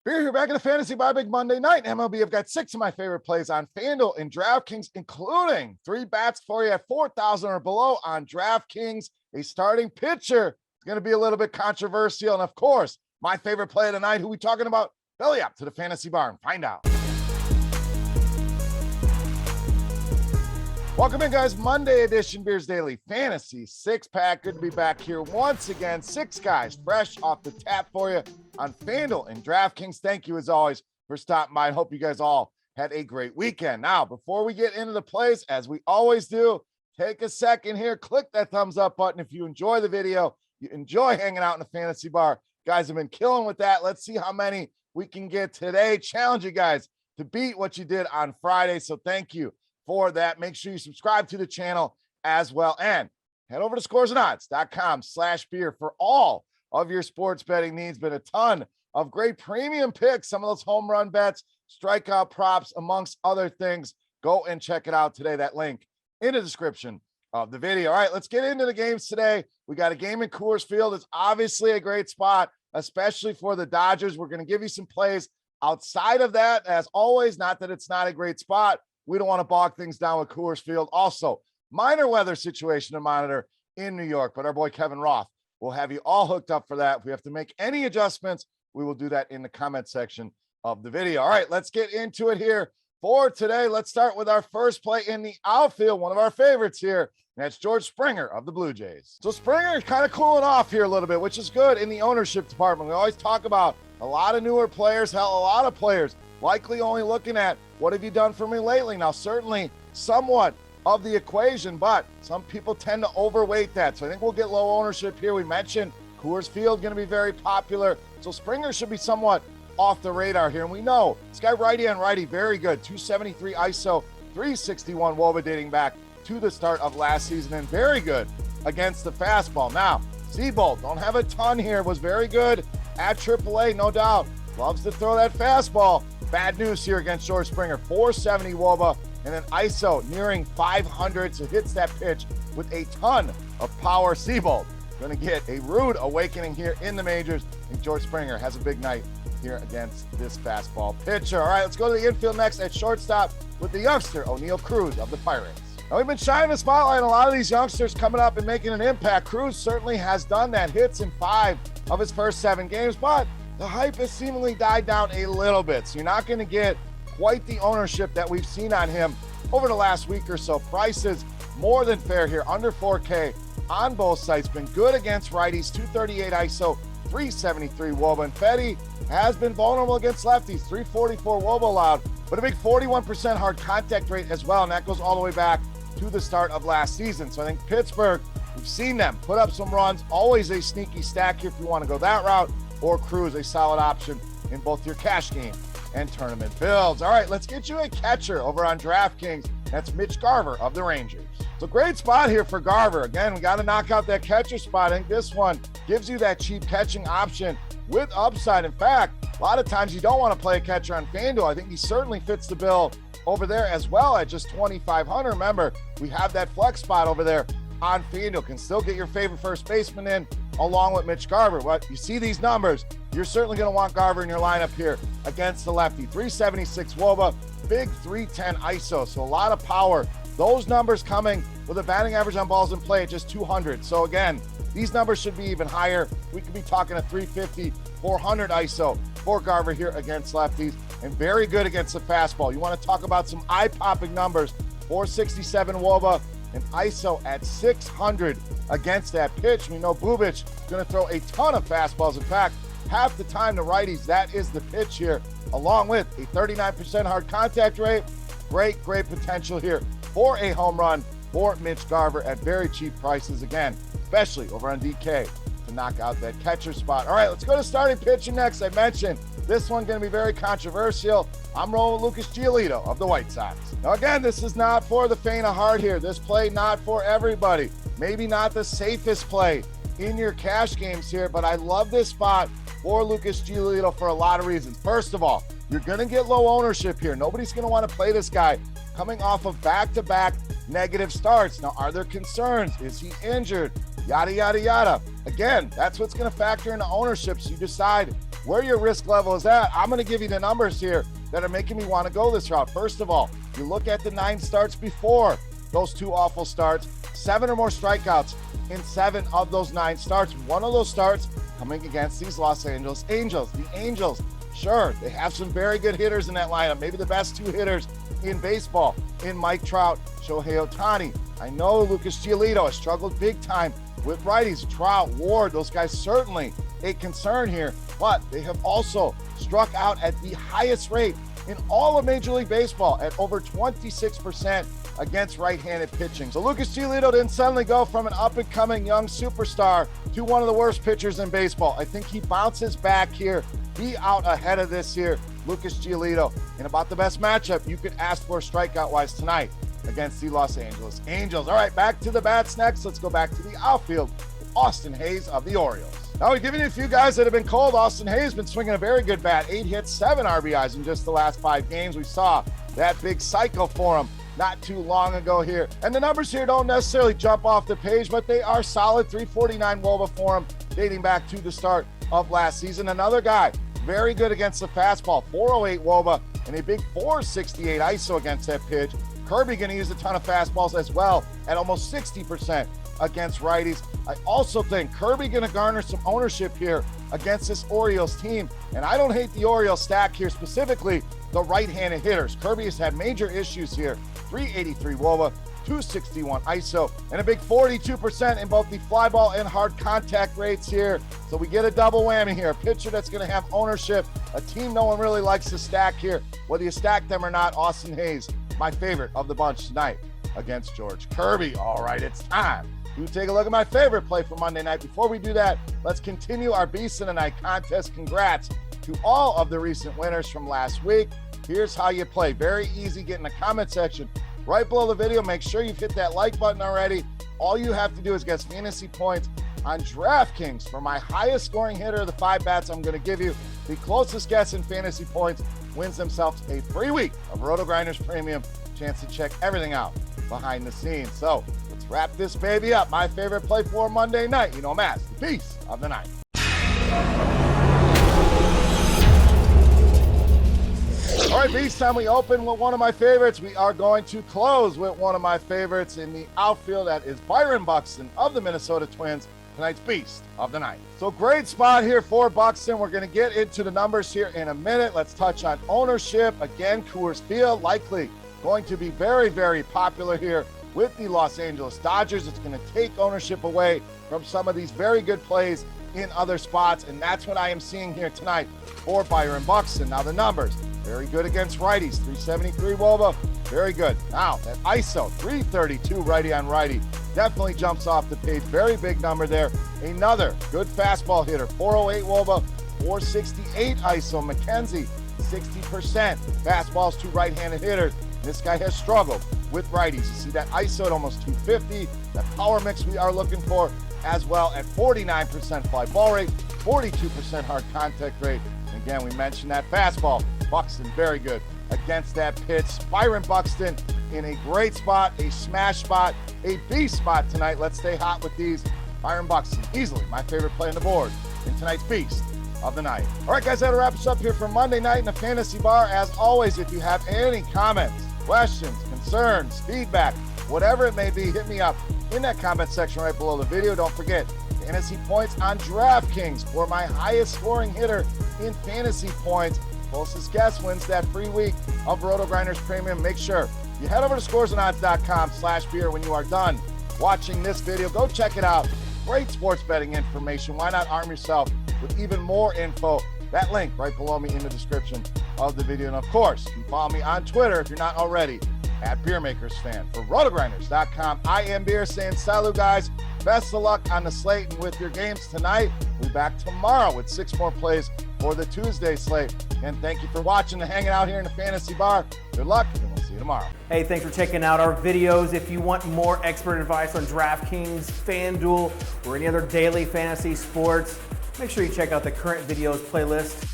Beer here back in the Fantasy by Big Monday night. MLB, I've got 6 of my favorite plays on FanDuel and DraftKings, including 3 bats for you at 4,000 or below on DraftKings. A starting pitcher is going to be a little bit controversial. And of course, my favorite play of the night, who we talking about? Belly up to the Fantasy Barn. Find out. Welcome in, guys. Monday edition Beers Daily Fantasy 6-pack. Good to be back here once again. 6 guys fresh off the tap for you on FanDuel and DraftKings. Thank you, as always, for stopping by. I hope you guys all had a great weekend. Now, before we get into the plays, as we always do, take a second here. Click that thumbs up button if you enjoy the video. You enjoy hanging out in the Fantasy Bar. Guys have been killing with that. Let's see how many we can get today. Challenge you guys to beat what you did on Friday. So thank you for that. Make sure you subscribe to the channel as well, and head over to scoresandodds.com/beer for all of your sports betting needs. Been a ton of great premium picks, some of those home run bets, strikeout props, amongst other things. Go and check it out today. That link in the description of the video. All right, let's get into the games today. We got a game in Coors Field. It's obviously a great spot, especially for the Dodgers. We're going to give you some plays outside of that, as always. Not that it's not a great spot. We don't want to bog things down with Coors Field. Also, minor weather situation to monitor in New York, but our boy Kevin Roth will have you all hooked up for that. If we have to make any adjustments, we will do that in the comment section of the video. All right, let's get into it here for today. Let's start with our first play in the outfield, one of our favorites here, and that's George Springer of the Blue Jays. So Springer is kind of cooling off here a little bit, which is good in the ownership department. We always talk about a lot of newer players, hell, a lot of players likely only looking at what have you done for me lately. Now, certainly somewhat of the equation, but some people tend to overweight that. So I think we'll get low ownership here. We mentioned Coors Field going to be very popular. So Springer should be somewhat off the radar here. And we know this guy righty on righty, very good. 273 ISO, 361 WOBA dating back to the start of last season, and very good against the fastball. Now, Seabold, don't have a ton here, was very good at AAA, no doubt. Loves to throw that fastball. Bad news here against George Springer, 470 WOBA, and then ISO nearing 500, so hits that pitch with a ton of power. Seabold going to get a rude awakening here in the majors, and George Springer has a big night here against this fastball pitcher. All right, let's go to the infield next at shortstop with the youngster, ONEIL CRUZ of the Pirates. Now, we've been shining the spotlight on a lot of these youngsters coming up and making an impact. CRUZ certainly has done that, hits in 5 of his first 7 games, but the hype has seemingly died down a little bit, so you're not going to get quite the ownership that we've seen on him over the last week or so. Prices more than fair here, under 4K on both sites. Been good against righties, 238 ISO, 373 WOBA. And Fetty has been vulnerable against lefties, 344 WOBA allowed, but a big 41% hard contact rate as well, and that goes all the way back to the start of last season. So I think Pittsburgh, we've seen them put up some runs, always a sneaky stack here if you want to go that route, or CRUZ, a solid option in both your cash game and tournament builds. All right, let's get you a catcher over on DraftKings. That's Mitch Garver of the Rangers. So great spot here for Garver. Again, we got to knock out that catcher spot. I think this one gives you that cheap catching option with upside. In fact, a lot of times you don't want to play a catcher on FanDuel. I think he certainly fits the bill over there as well at just 2,500. Remember, we have that flex spot over there on FanDuel. Can still get your favorite first baseman in along with Mitch Garver. But you see these numbers, you're certainly going to want Garver in your lineup here against the lefty. 376 WOBA, big 310 ISO, so a lot of power. Those numbers coming with a batting average on balls in play at just 200. So again, these numbers should be even higher. We could be talking a 350, 400 ISO for Garver here against lefties, and very good against the fastball. You want to talk about some eye-popping numbers, 467 WOBA, and ISO at 600 against that pitch. We know Bubic going to throw a ton of fastballs. In fact, half the time to righties, that is the pitch here, along with a 39% hard contact rate. Great potential here for a home run for Mitch Garver at very cheap prices, again, especially over on DK to knock out that catcher spot. All right, let's go to starting pitching next. I mentioned this one going to be very controversial. I'm rolling with Lucas Giolito of the White Sox. Now, again, this is not for the faint of heart here. This play not for everybody. Maybe not the safest play in your cash games here, but I love this spot for Lucas Giolito for a lot of reasons. First of all, you're going to get low ownership here. Nobody's going to want to play this guy coming off of back-to-back negative starts. Now, are there concerns? Is he injured? Yada, yada, yada. Again, that's what's going to factor into ownership. So you decide where your risk level is at. I'm going to give you the numbers here that are making me want to go this route. First of all, you look at the 9 starts before those 2 awful starts, 7 or more strikeouts in 7 of those 9 starts. One of those starts coming against these Los Angeles Angels. The Angels, sure, they have some very good hitters in that lineup, maybe the best 2 hitters in baseball in Mike Trout, Shohei Ohtani. I know Lucas Giolito has struggled big time with righties. Trout, Ward, those guys certainly a concern here, but they have also struck out at the highest rate in all of Major League Baseball at over 26% against right-handed pitching. So Lucas Giolito didn't suddenly go from an up-and-coming young superstar to one of the worst pitchers in baseball. I think he bounces back here. Be out ahead of this here, Lucas Giolito, in about the best matchup you could ask for strikeout-wise tonight against the Los Angeles Angels. All right, back to the bats next. Let's go back to the outfield with Austin Hayes of the Orioles. Now, we've given you a few guys that have been cold. Austin Hayes has been swinging a very good bat. 8 hits, 7 RBIs in just the last 5 games. We saw that big cycle for him not too long ago here. And the numbers here don't necessarily jump off the page, but they are solid. 349 WOBA for him dating back to the start of last season. Another guy very good against the fastball. 408 WOBA and a big 468 ISO against that pitch. Kirby going to use a ton of fastballs as well at almost 60% against righties. I also think Kirby going to garner some ownership here against this Orioles team. And I don't hate the Orioles stack here, specifically the right-handed hitters. Kirby has had major issues here. 383 WOBA, 261 ISO, and a big 42% in both the fly ball and hard contact rates here. So we get a double whammy here. A pitcher that's going to have ownership, a team no one really likes to stack here. Whether you stack them or not, Austin Hayes, my favorite of the bunch tonight against George Kirby. All right, it's time to take a look at my favorite play for Monday night. Before we do that, let's continue our Beast of the Night contest. Congrats to all of the recent winners from last week. Here's how you play. Very easy. Get in the comment section right below the video. Make sure you've hit that like button already. All you have to do is guess fantasy points on DraftKings for my highest scoring hitter of the 5 bats I'm going to give you. The closest guess in fantasy points wins themselves a free week of RotoGrinders Premium. Chance to check everything out behind the scenes. So let's wrap this baby up. My favorite play for Monday night. You know I'm as the Beast of the Night. All right, Beast time. We open with one of my favorites. We are going to close with one of my favorites in the outfield. That is BYRON Buxton of the Minnesota Twins, tonight's Beast of the Night. So great spot here for Buxton. We're going to get into the numbers here in a minute. Let's touch on ownership. Again, Coors Field likely going to be very, very popular here with the Los Angeles Dodgers. It's going to take ownership away from some of these very good plays in other spots, and that's what I am seeing here tonight for BYRON Buxton. Now the numbers, very good against righties, 373 WOBA, very good. Now that ISO, 332 righty on righty, definitely jumps off the page. Very big number there. Another good fastball hitter, 408 WOBA, 468 ISO. McKenzie, 60% fastballs to right-handed hitters. This guy has struggled with righties. You see that ISO at almost 250, that power mix we are looking for as well at 49% fly ball rate, 42% hard contact rate. And again, we mentioned that fastball. Buxton very good against that pitch. BYRON Buxton in a great spot, a smash spot, a beast spot tonight. Let's stay hot with these. BYRON Buxton, easily my favorite play on the board in tonight's Beast of the Night. All right, guys, that'll wrap us up here for Monday night in the Fantasy Bar. As always, if you have any comments, questions, concerns, feedback, whatever it may be, hit me up in that comment section right below the video. Don't forget, fantasy points on DraftKings for my highest scoring hitter in fantasy points. Closest guess wins that free week of RotoGrinders Premium. Make sure you head over to scoresandodds.com/beer when you are done watching this video. Go check it out. Great sports betting information. Why not arm yourself with even more info? That link right below me in the description of the video. And of course, you can follow me on Twitter if you're not already at Beermakersfan. For RotoGrinders.com, I am Beer saying salut, guys. Best of luck on the slate and with your games tonight. We'll be back tomorrow with 6 more plays for the Tuesday slate. And thank you for watching and hanging out here in the Fantasy Bar. Good luck, and we'll see you tomorrow. Hey, thanks for checking out our videos. If you want more expert advice on DraftKings, FanDuel, or any other daily fantasy sports, make sure you check out the current videos playlist